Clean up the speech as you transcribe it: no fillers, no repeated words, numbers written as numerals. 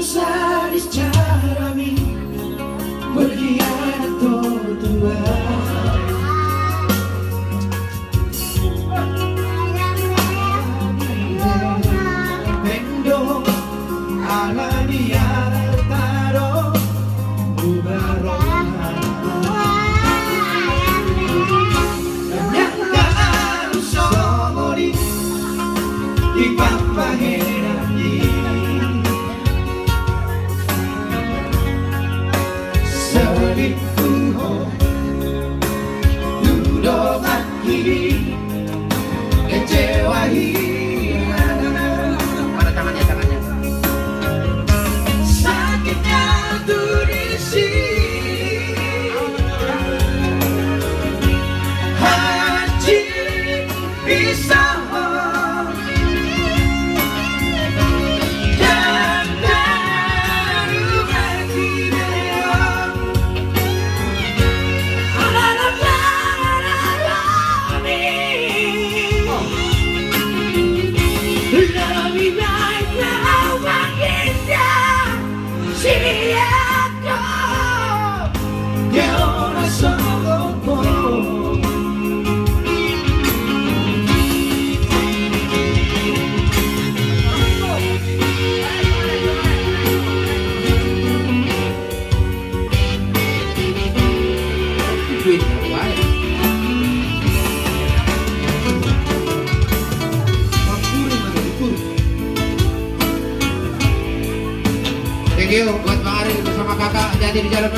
sadis caramu berkhianat tuan. Pendo ala dia taro bubaron Nyanyakan somori ipapaherani Serikuho duduk kiri kecewahi Mana tangannya? sakitnya tuh di sini haji bisa dan baru hati dewa Lebih baik melawan kita siapa dia orang sombong Duit apa? Thank you buat Bang Ari bersama kakak jadi di jalan